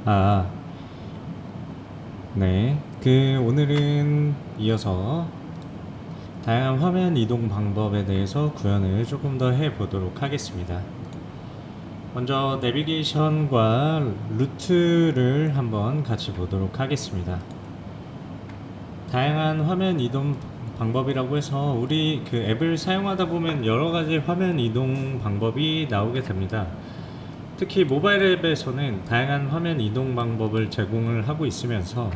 아, 네. 오늘은 이어서 다양한 화면 이동 방법에 대해서 구현을 조금 더 해보도록 하겠습니다. 먼저 내비게이션과 루트를 한번 같이 보도록 하겠습니다. 다양한 화면 이동 방법이라고 해서 우리 앱을 사용하다 보면 여러 가지 화면 이동 방법이 나오게 됩니다. 특히 모바일 앱에서는 다양한 화면 이동 방법을 제공을 하고 있으면서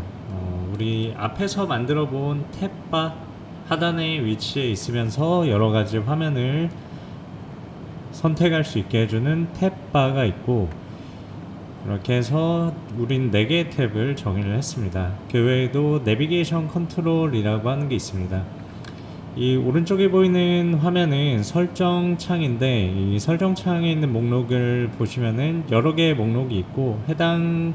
우리 앞에서 만들어 본 탭바 하단에 위치해 있으면서 여러 가지 화면을 선택할 수 있게 해주는 탭바가 있고, 이렇게 해서 우린 4개의 탭을 정의를 했습니다. 그 외에도 내비게이션 컨트롤이라고 하는 게 있습니다. 이 오른쪽에 보이는 화면은 설정 창인데, 이 설정 창에 있는 목록을 보시면은 여러 개의 목록이 있고, 해당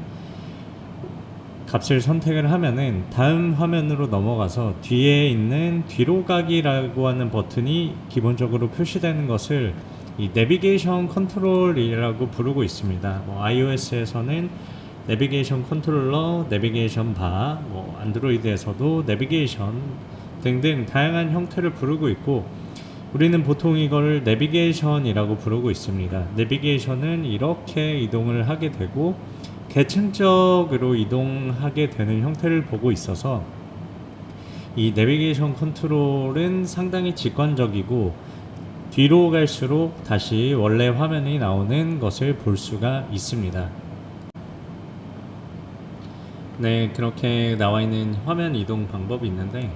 값을 선택을 하면은 다음 화면으로 넘어가서 뒤에 있는 뒤로 가기라고 하는 버튼이 기본적으로 표시되는 것을 이 내비게이션 컨트롤이라고 부르고 있습니다. iOS에서는 내비게이션 컨트롤러, 내비게이션 바, 안드로이드에서도 내비게이션 등등 다양한 형태를 부르고 있고, 우리는 보통 이걸 내비게이션이라고 부르고 있습니다. 내비게이션은 이렇게 이동을 하게 되고 계층적으로 이동하게 되는 형태를 보고 있어서 이 내비게이션 컨트롤은 상당히 직관적이고 뒤로 갈수록 다시 원래 화면이 나오는 것을 볼 수가 있습니다. 네, 그렇게 나와 있는 화면 이동 방법이 있는데,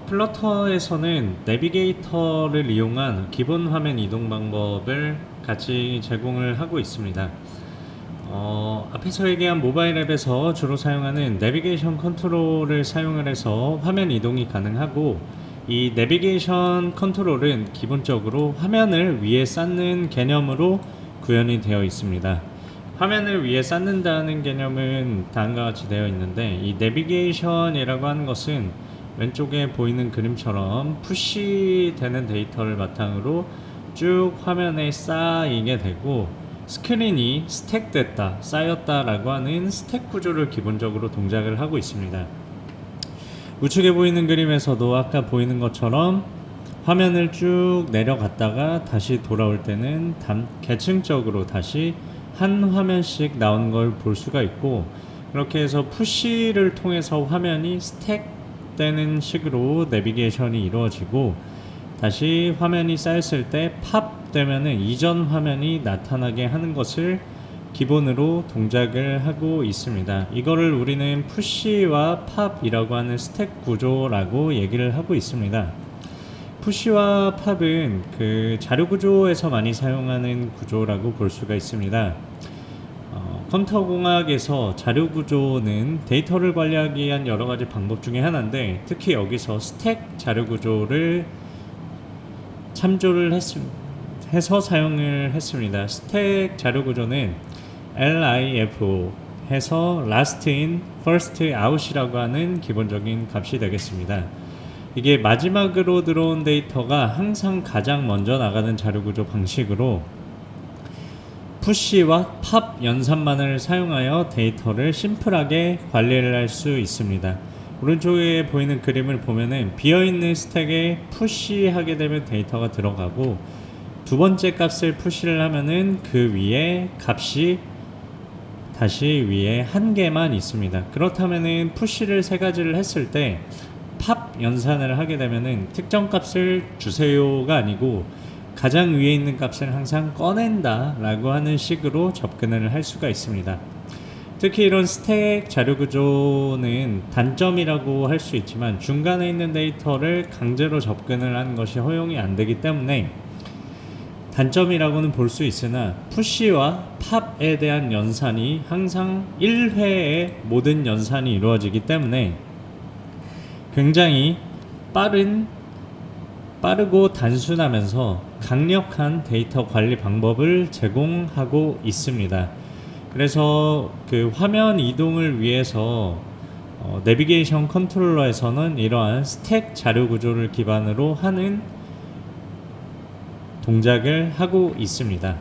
플러터에서는 내비게이터를 이용한 기본 화면 이동 방법을 같이 제공을 하고 있습니다. 앞에서 얘기한 모바일 앱에서 주로 사용하는 내비게이션 컨트롤을 사용을 해서 화면 이동이 가능하고, 이 내비게이션 컨트롤은 기본적으로 화면을 위에 쌓는 개념으로 구현이 되어 있습니다. 화면을 위에 쌓는다는 개념은 다음과 같이 되어 있는데, 이 내비게이션이라고 하는 것은 왼쪽에 보이는 그림처럼 푸시되는 데이터를 바탕으로 쭉 화면에 쌓이게 되고, 스크린이 스택됐다, 쌓였다 라고 하는 스택 구조를 기본적으로 동작을 하고 있습니다. 우측에 보이는 그림에서도 아까 보이는 것처럼 화면을 쭉 내려갔다가 다시 돌아올 때는 계층적으로 다시 한 화면씩 나오는 걸 볼 수가 있고, 그렇게 해서 푸시를 통해서 화면이 스택되는 식으로 내비게이션이 이루어지고, 다시 화면이 쌓였을 때 팝 되면은 이전 화면이 나타나게 하는 것을 기본으로 동작을 하고 있습니다. 이거를 우리는 푸시와 팝이라고 하는 스택 구조라고 얘기를 하고 있습니다. 푸시와 팝은 자료 구조에서 많이 사용하는 구조라고 볼 수가 있습니다. 컴퓨터 공학에서 자료 구조는 데이터를 관리하기 위한 여러 가지 방법 중에 하나인데, 특히 여기서 스택 자료 구조를 참조를 해서 사용을 했습니다. 스택 자료 구조는 LIF 해서 Last In, First Out이라고 하는 기본적인 값이 되겠습니다. 이게 마지막으로 들어온 데이터가 항상 가장 먼저 나가는 자료 구조 방식으로 푸시와 팝 연산만을 사용하여 데이터를 심플하게 관리를 할 수 있습니다. 오른쪽에 보이는 그림을 보면은 비어있는 스택에 푸시하게 되면 데이터가 들어가고, 두 번째 값을 푸시를 하면은 그 위에 값이 다시 위에 한 개만 있습니다. 그렇다면은 푸시를 3가지를 했을 때 팝 연산을 하게 되면은 특정 값을 주세요가 아니고 가장 위에 있는 값을 항상 꺼낸다 라고 하는 식으로 접근을 할 수가 있습니다. 특히 이런 스택 자료 구조는 단점이라고 할 수 있지만 중간에 있는 데이터를 강제로 접근을 하는 것이 허용이 안 되기 때문에 단점이라고는 볼 수 있으나, 푸시와 팝에 대한 연산이 항상 1회에 모든 연산이 이루어지기 때문에 굉장히 빠르고 단순하면서 강력한 데이터 관리 방법을 제공하고 있습니다. 그래서 화면 이동을 위해서 내비게이션 컨트롤러에서는 이러한 스택 자료 구조를 기반으로 하는 동작을 하고 있습니다.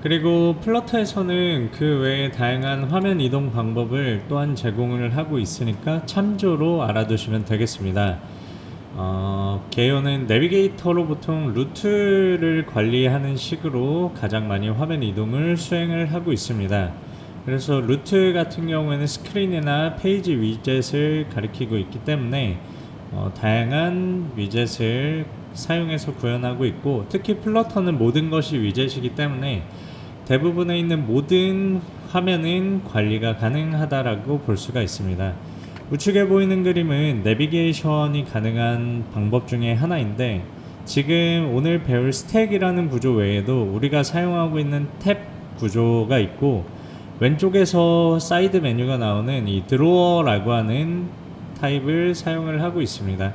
그리고 플러터에서는 그 외에 다양한 화면 이동 방법을 또한 제공을 하고 있으니까 참조로 알아두시면 되겠습니다. 개요는 내비게이터로 보통 루트를 관리하는 식으로 가장 많이 화면 이동을 수행을 하고 있습니다. 그래서 루트 같은 경우에는 스크린이나 페이지 위젯을 가리키고 있기 때문에 다양한 위젯을 사용해서 구현하고 있고, 특히 플러터는 모든 것이 위젯이기 때문에 대부분에 있는 모든 화면은 관리가 가능하다라고 볼 수가 있습니다. 우측에 보이는 그림은 내비게이션이 가능한 방법 중에 하나인데, 지금 오늘 배울 스택이라는 구조 외에도 우리가 사용하고 있는 탭 구조가 있고, 왼쪽에서 사이드 메뉴가 나오는 이 드로어라고 하는 타입을 사용을 하고 있습니다.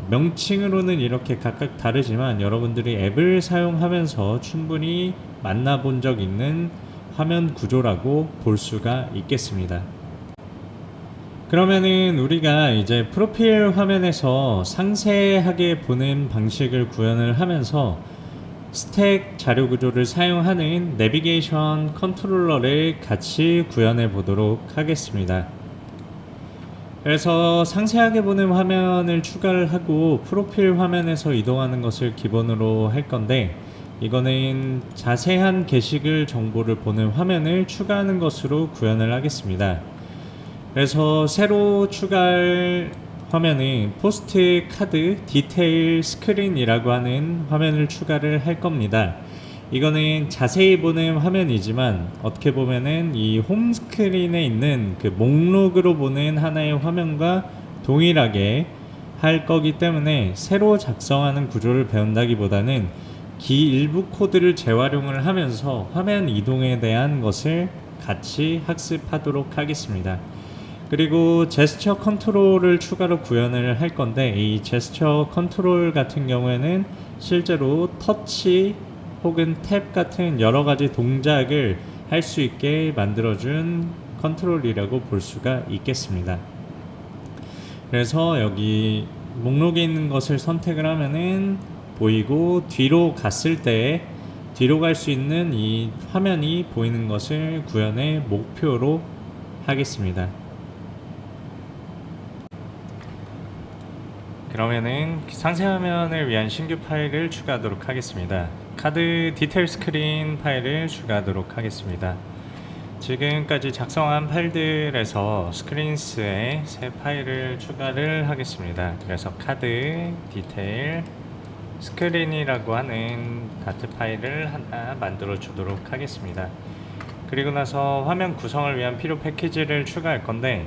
명칭으로는 이렇게 각각 다르지만 여러분들이 앱을 사용하면서 충분히 만나본 적 있는 화면 구조라고 볼 수가 있겠습니다. 그러면은 우리가 이제 프로필 화면에서 상세하게 보는 방식을 구현을 하면서 스택 자료 구조를 사용하는 내비게이션 컨트롤러를 같이 구현해 보도록 하겠습니다. 그래서 상세하게 보는 화면을 추가를 하고 프로필 화면에서 이동하는 것을 기본으로 할 건데, 이거는 자세한 게시글 정보를 보는 화면을 추가하는 것으로 구현을 하겠습니다. 그래서 새로 추가할 화면은 포스트 카드 디테일 스크린이라고 하는 화면을 추가를 할 겁니다. 이거는 자세히 보는 화면이지만 어떻게 보면은 이 홈 스크린에 있는 그 목록으로 보는 하나의 화면과 동일하게 할 거기 때문에 새로 작성하는 구조를 배운다기보다는 기 일부 코드를 재활용을 하면서 화면 이동에 대한 것을 같이 학습하도록 하겠습니다. 그리고 제스처 컨트롤을 추가로 구현을 할 건데, 이 제스처 컨트롤 같은 경우에는 실제로 터치 혹은 탭 같은 여러 가지 동작을 할 수 있게 만들어준 컨트롤이라고 볼 수가 있겠습니다. 그래서 여기 목록에 있는 것을 선택을 하면은 보이고, 뒤로 갔을 때 뒤로 갈 수 있는 이 화면이 보이는 것을 구현의 목표로 하겠습니다. 그러면은 상세 화면을 위한 신규 파일을 추가하도록 하겠습니다. 카드 디테일 스크린 파일을 추가하도록 하겠습니다. 지금까지 작성한 파일들에서 스크린스에 새 파일을 추가를 하겠습니다. 그래서 카드 디테일 스크린이라고 하는 다트 파일을 하나 만들어 주도록 하겠습니다. 그리고 나서 화면 구성을 위한 필요 패키지를 추가할 건데,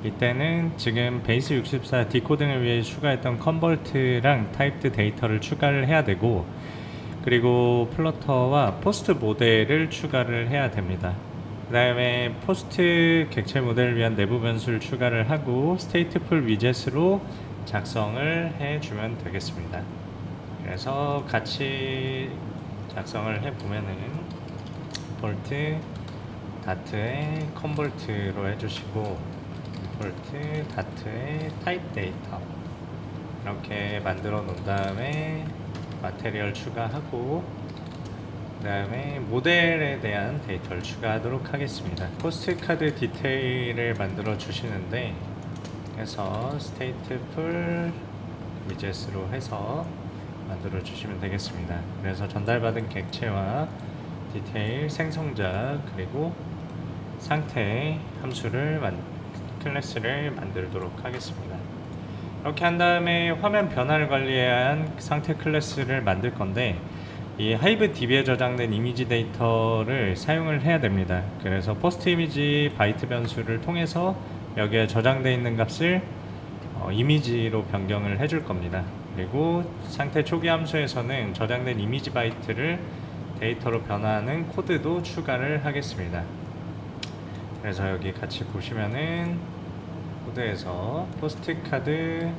이때는 지금 베이스 64 디코딩을 위해 추가했던 컨버트랑 타입드 데이터를 추가를 해야 되고, 그리고 플러터와 포스트 모델을 추가를 해야 됩니다. 그 다음에 포스트 객체 모델을 위한 내부 변수를 추가를 하고 스테이트풀 위젯으로 작성을 해주면 되겠습니다. 그래서 같이 작성을 해보면은 볼트 다트에 컨버트로 해주시고, 볼트 다트의 타입 데이터 이렇게 만들어 놓은 다음에 마테리얼 추가하고, 그 다음에 모델에 대한 데이터를 추가하도록 하겠습니다. 포스트 카드 디테일을 만들어 주시는데, 그래서 스테이트풀 위젯으로 해서 만들어 주시면 되겠습니다. 그래서 전달받은 객체와 디테일 생성자 그리고 상태 함수를 클래스를 만들도록 하겠습니다. 이렇게 한 다음에 화면 변화를 관리한 상태 클래스를 만들 건데, 이 하이브 DB에 저장된 이미지 데이터를 사용을 해야 됩니다. 그래서 포스트 이미지 바이트 변수를 통해서 여기에 저장되어 있는 값을 이미지로 변경을 해줄 겁니다. 그리고 상태 초기 함수에서는 저장된 이미지 바이트를 데이터로 변화하는 코드도 추가를 하겠습니다. 그래서 여기 같이 보시면은 코드에서 포스트 카드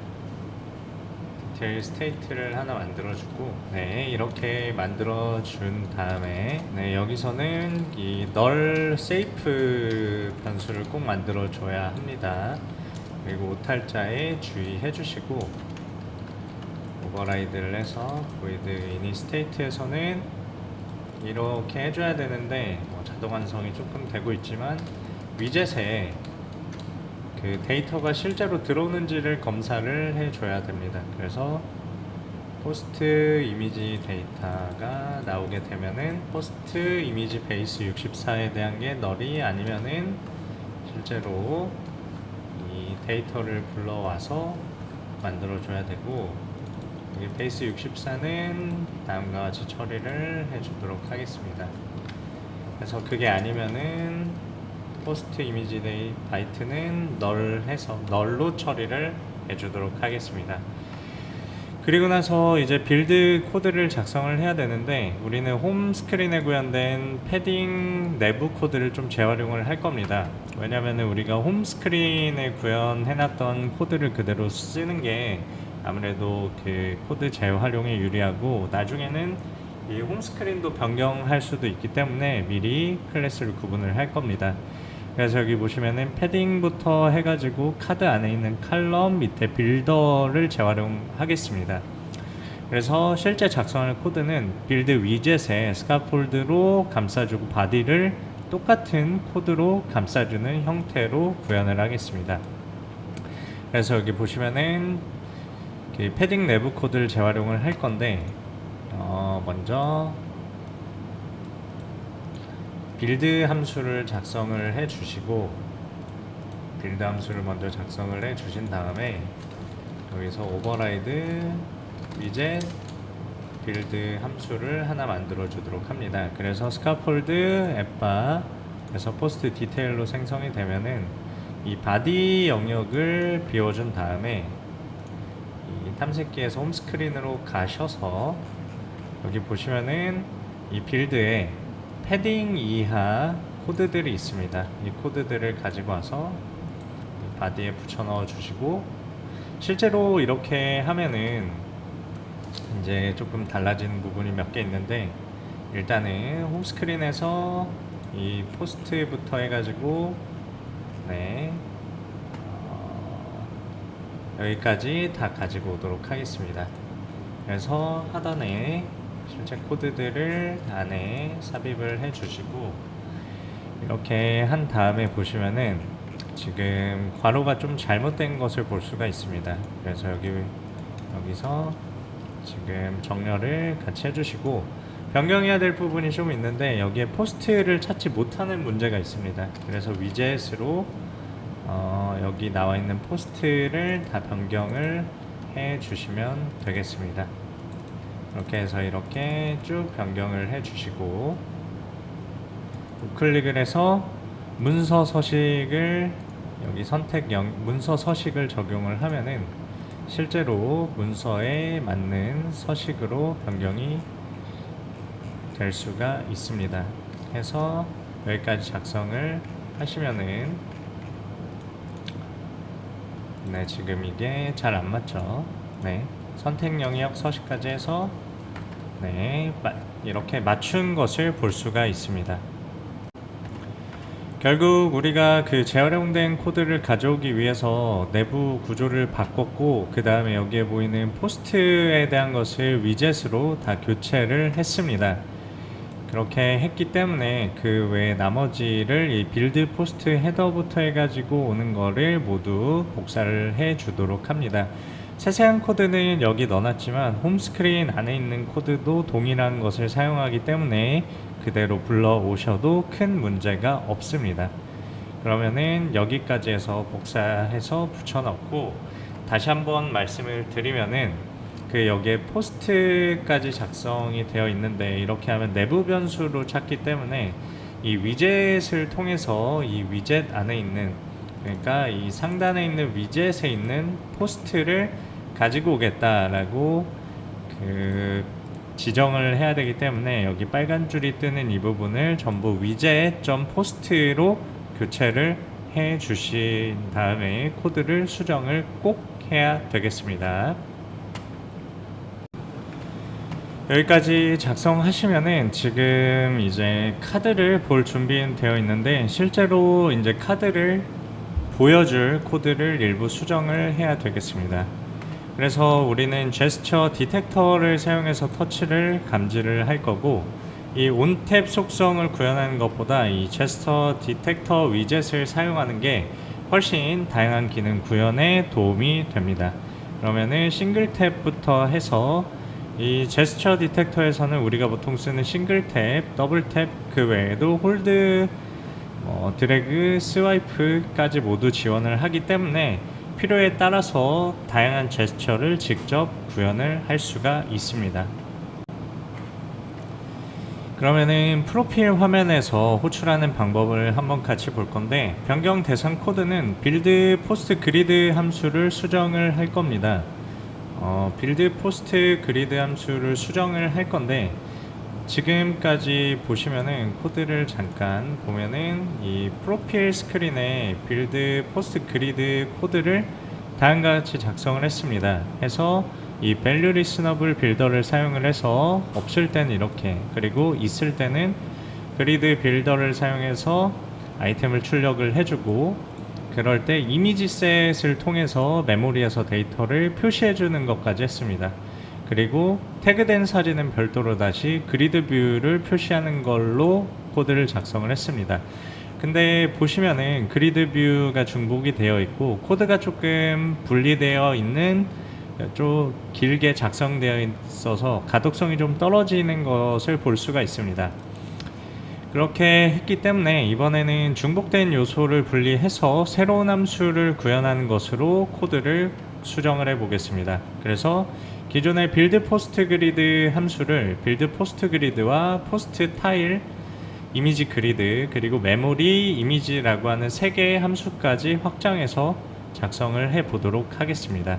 디테일 스테이트를 하나 만들어주고, 네, 이렇게 만들어준 다음에, 네, 여기서는 이 널 세이프 변수를 꼭 만들어줘야 합니다. 그리고 오탈자에 주의해 주시고, 오버라이드를 해서 void init state에서는 이렇게 해줘야 되는데 자동 완성이 조금 되고 있지만 위젯에 그 데이터가 실제로 들어오는지를 검사를 해줘야 됩니다. 그래서 포스트 이미지 데이터가 나오게 되면은 포스트 이미지 베이스 64에 대한 게 널이 아니면은 실제로 이 데이터를 불러와서 만들어줘야 되고, 여기 베이스 64는 다음과 같이 처리를 해주도록 하겠습니다. 그래서 그게 아니면은 포스트 이미지 데이 바이트는 널 해서 널로 처리를 해주도록 하겠습니다. 그리고 나서 이제 빌드 코드를 작성을 해야 되는데, 우리는 홈 스크린에 구현된 패딩 내부 코드를 좀 재활용을 할 겁니다. 왜냐면은 우리가 홈 스크린에 구현해놨던 코드를 그대로 쓰는 게 아무래도 그 코드 재활용에 유리하고, 나중에는 이 홈 스크린도 변경할 수도 있기 때문에 미리 클래스를 구분을 할 겁니다. 그래서 여기 보시면은 패딩부터 해가지고 카드 안에 있는 칼럼 밑에 빌더를 재활용하겠습니다. 그래서 실제 작성할 코드는 빌드 위젯에 스카폴드로 감싸주고 바디를 똑같은 코드로 감싸주는 형태로 구현을 하겠습니다. 그래서 여기 보시면은 그 패딩 내부 코드를 재활용을 할 건데, 먼저 빌드 함수를 작성을 해 주시고, 빌드 함수를 먼저 작성을 해 주신 다음에 여기서 오버라이드 위젯 빌드 함수를 하나 만들어 주도록 합니다. 그래서 스카폴드 앱바 에서 포스트 디테일로 생성이 되면은 이 바디 영역을 비워준 다음에 이 탐색기에서 홈스크린으로 가셔서 여기 보시면은 이 빌드에 패딩 이하 코드들이 있습니다. 이 코드들을 가지고 와서 바디에 붙여 넣어 주시고, 실제로 이렇게 하면은 이제 조금 달라지는 부분이 몇 개 있는데, 일단은 홈스크린에서 이 포스트부터 해가지고 여기까지 다 가지고 오도록 하겠습니다. 그래서 하단에 실제 코드들을 안에 삽입을 해 주시고, 이렇게 한 다음에 보시면은 지금 괄호가 좀 잘못된 것을 볼 수가 있습니다. 그래서 여기서 지금 정렬을 같이 해주시고, 변경해야 될 부분이 좀 있는데 여기에 포스트를 찾지 못하는 문제가 있습니다. 그래서 위젯으로 여기 나와 있는 포스트를 다 변경을 해 주시면 되겠습니다. 이렇게 해서 이렇게 쭉 변경을 해 주시고, 우클릭을 해서 문서 서식을 여기 문서 서식을 적용을 하면은 실제로 문서에 맞는 서식으로 변경이 될 수가 있습니다. 해서 여기까지 작성을 하시면은 지금 이게 잘 안 맞죠. 선택 영역 서식까지 해서 이렇게 맞춘 것을 볼 수가 있습니다. 결국 우리가 그 재활용된 코드를 가져오기 위해서 내부 구조를 바꿨고, 그 다음에 여기에 보이는 포스트에 대한 것을 위젯으로 다 교체를 했습니다. 그렇게 했기 때문에 그 외에 나머지를 이 빌드 포스트 헤더부터 해가지고 오는 거를 모두 복사를 해 주도록 합니다. 세세한 코드는 여기 넣어놨지만 홈스크린 안에 있는 코드도 동일한 것을 사용하기 때문에 그대로 불러오셔도 큰 문제가 없습니다. 그러면은 여기까지 해서 복사해서 붙여넣고, 다시 한번 말씀을 드리면은 여기에 포스트까지 작성이 되어 있는데, 이렇게 하면 내부 변수로 찾기 때문에 이 위젯을 통해서 이 위젯 안에 있는, 그러니까 이 상단에 있는 위젯에 있는 포스트를 가지고 오겠다라고 지정을 해야 되기 때문에 여기 빨간 줄이 뜨는 이 부분을 전부 위젯.post로 교체를 해 주신 다음에 코드를 수정을 꼭 해야 되겠습니다. 여기까지 작성하시면은 지금 이제 카드를 볼 준비는 되어 있는데, 실제로 이제 카드를 보여줄 코드를 일부 수정을 해야 되겠습니다. 그래서 우리는 제스처 디텍터를 사용해서 터치를 감지를 할 거고, 이 온탭 속성을 구현하는 것보다 이 제스처 디텍터 위젯을 사용하는 게 훨씬 다양한 기능 구현에 도움이 됩니다. 그러면은 싱글 탭부터 해서 이 제스처 디텍터에서는 우리가 보통 쓰는 싱글 탭, 더블 탭, 그 외에도 홀드, 드래그, 스와이프까지 모두 지원을 하기 때문에 필요에 따라서 다양한 제스처를 직접 구현을 할 수가 있습니다. 그러면은 프로필 화면에서 호출하는 방법을 한번 같이 볼 건데, 변경 대상 코드는 빌드 포스트 그리드 함수를 수정을 할 겁니다. 빌드 포스트 그리드 함수를 수정을 할 건데, 지금까지 보시면은 코드를 잠깐 보면은 이 프로필 스크린에 빌드 포스트 그리드 코드를 다음과 같이 작성을 했습니다. 해서 이 value listenable 빌더를 사용을 해서 없을 때는 이렇게, 그리고 있을 때는 그리드 빌더를 사용해서 아이템을 출력을 해주고, 그럴 때 이미지 셋을 통해서 메모리에서 데이터를 표시해 주는 것까지 했습니다. 그리고 태그된 사진은 별도로 다시 그리드 뷰를 표시하는 걸로 코드를 작성을 했습니다. 근데 보시면은 그리드 뷰가 중복이 되어 있고 코드가 조금 분리되어 있는, 좀 길게 작성되어 있어서 가독성이 좀 떨어지는 것을 볼 수가 있습니다. 그렇게 했기 때문에 이번에는 중복된 요소를 분리해서 새로운 함수를 구현하는 것으로 코드를 수정을 해 보겠습니다. 그래서 기존의 빌드 포스트 그리드 함수를 빌드 포스트 그리드와 포스트 타일, 이미지 그리드, 그리고 메모리 이미지라고 하는 3개의 함수까지 확장해서 작성을 해 보도록 하겠습니다.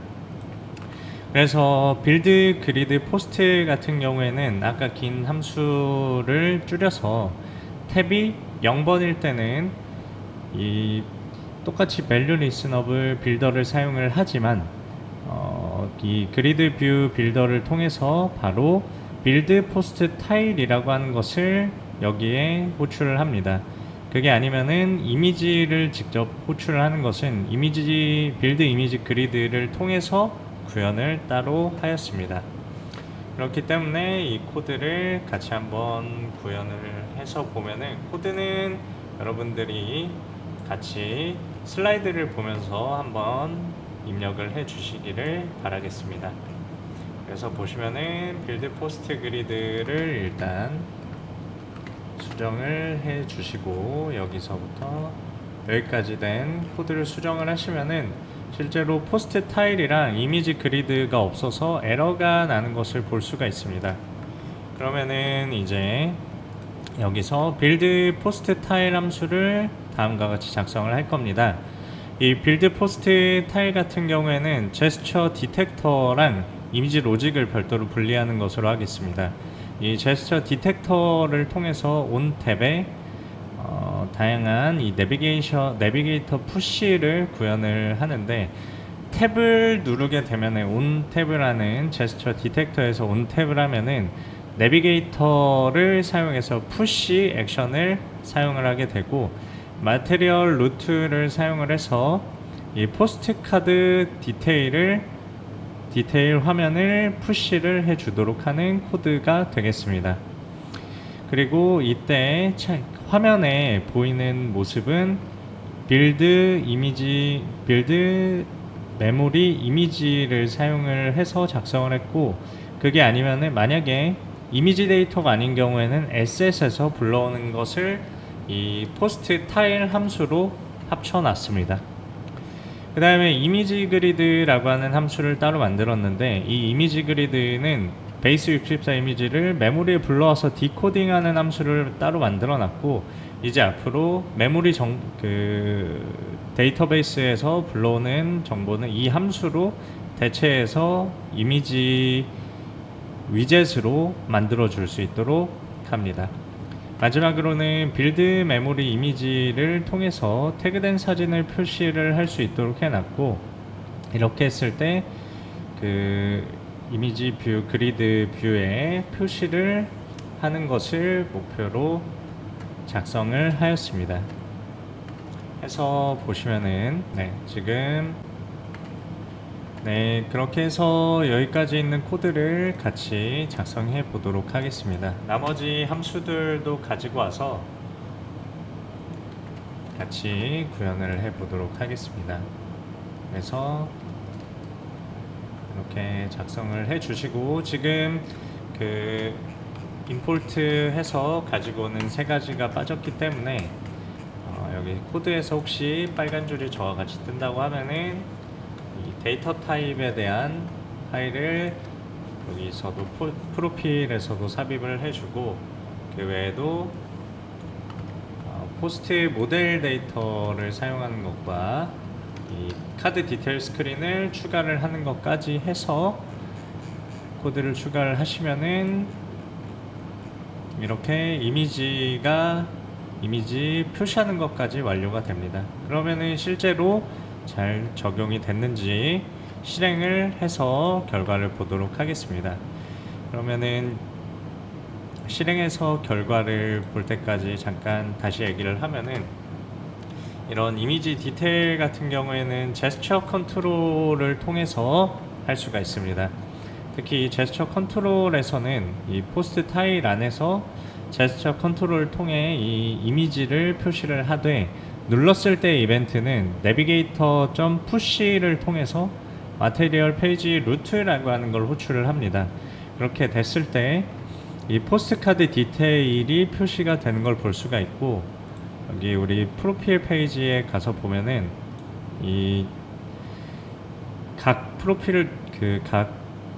그래서 빌드 그리드 포스트 같은 경우에는 아까 긴 함수를 줄여서 탭이 0번일 때는 이 똑같이 value listenable 빌더를 사용을 하지만 이 그리드 뷰 빌더를 통해서 바로 빌드 포스트 타일이라고 하는 것을 여기에 호출을 합니다. 그게 아니면은 이미지를 직접 호출을 하는 것은 빌드 이미지 그리드를 통해서 구현을 따로 하였습니다. 그렇기 때문에 이 코드를 같이 한번 구현을 해서 보면은, 코드는 여러분들이 같이 슬라이드를 보면서 한번 입력을 해 주시기를 바라겠습니다. 그래서 보시면은 빌드 포스트 그리드를 일단 수정을 해 주시고, 여기서부터 여기까지 된 코드를 수정을 하시면은 실제로 포스트 타일이랑 이미지 그리드가 없어서 에러가 나는 것을 볼 수가 있습니다. 그러면은 이제 여기서 빌드 포스트 타일 함수를 다음과 같이 작성을 할 겁니다. 이 빌드 포스트 타일 같은 경우에는 제스처 디텍터랑 이미지 로직을 별도로 분리하는 것으로 하겠습니다. 이 제스처 디텍터를 통해서 온 탭에 다양한 이 내비게이터 푸시를 구현을 하는데, 탭을 누르게 되면은 온 탭을 하는 제스처 디텍터에서 온 탭을 하면은 내비게이터를 사용해서 푸시 액션을 사용을 하게 되고, 마테리얼 루트를 사용을 해서 이 포스트 카드 디테일 화면을 푸시를 해 주도록 하는 코드가 되겠습니다. 그리고 이때 화면에 보이는 모습은 빌드 메모리 이미지를 사용을 해서 작성을 했고, 그게 아니면은 만약에 이미지 데이터가 아닌 경우에는 SS에서 불러오는 것을 이 포스트 타일 함수로 합쳐놨습니다. 그 다음에 이미지 그리드라고 하는 함수를 따로 만들었는데, 이 이미지 그리드는 베이스 64 이미지를 메모리에 불러와서 디코딩하는 함수를 따로 만들어놨고, 이제 앞으로 메모리 데이터베이스에서 불러오는 정보는 이 함수로 대체해서 이미지 위젯으로 만들어 줄 수 있도록 합니다. 마지막으로는 빌드 메모리 이미지를 통해서 태그된 사진을 표시를 할 수 있도록 해놨고, 이렇게 했을 때 그 이미지 뷰, 그리드 뷰에 표시를 하는 것을 목표로 작성을 하였습니다. 해서 보시면은 지금 네, 그렇게 해서 여기까지 있는 코드를 같이 작성해 보도록 하겠습니다. 나머지 함수들도 가지고 와서 같이 구현을 해 보도록 하겠습니다. 그래서 이렇게 작성을 해 주시고, 지금 그 임포트 해서 가지고 오는 세 가지가 빠졌기 때문에 여기 코드에서 혹시 빨간 줄이 저와 같이 뜬다고 하면은 이 데이터 타입에 대한 파일을 여기서도 프로필에서도 삽입을 해주고, 그 외에도 포스트 모델 데이터를 사용하는 것과 이 카드 디테일 스크린을 추가를 하는 것까지 해서 코드를 추가를 하시면은 이렇게 이미지 표시하는 것까지 완료가 됩니다. 그러면은 실제로 잘 적용이 됐는지 실행을 해서 결과를 보도록 하겠습니다. 그러면은 실행해서 결과를 볼 때까지 잠깐 다시 얘기를 하면은, 이런 이미지 디테일 같은 경우에는 제스처 컨트롤을 통해서 할 수가 있습니다. 특히 제스처 컨트롤에서는 이 포스트 타일 안에서 제스처 컨트롤을 통해 이 이미지를 표시를 하되, 눌렀을 때 이벤트는 내비게이터 점 푸시를 통해서 마테리얼 페이지 루트라고 하는 걸 호출을 합니다. 그렇게 됐을 때 이 포스트카드 디테일이 표시가 되는 걸 볼 수가 있고, 여기 우리 프로필 페이지에 가서 보면은 이 각 프로필을 각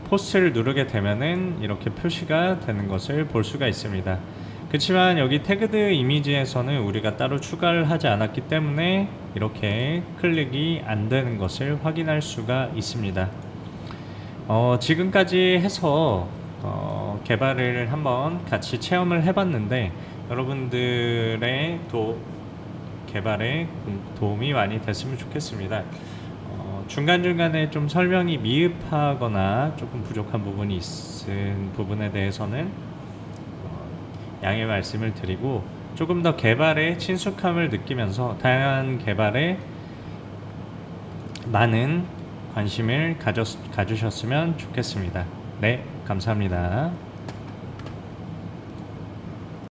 포스트를 누르게 되면은 이렇게 표시가 되는 것을 볼 수가 있습니다. 그렇지만 여기 태그드 이미지에서는 우리가 따로 추가를 하지 않았기 때문에 이렇게 클릭이 안 되는 것을 확인할 수가 있습니다. 지금까지 해서 개발을 한번 같이 체험을 해봤는데, 여러분들의 개발에 도움이 많이 됐으면 좋겠습니다. 중간중간에 좀 설명이 미흡하거나 조금 부족한 부분이 있은 부분에 대해서는 양해 말씀을 드리고, 조금 더 개발에 친숙함을 느끼면서 다양한 개발에 많은 관심을 가주셨으면 좋겠습니다. 네, 감사합니다.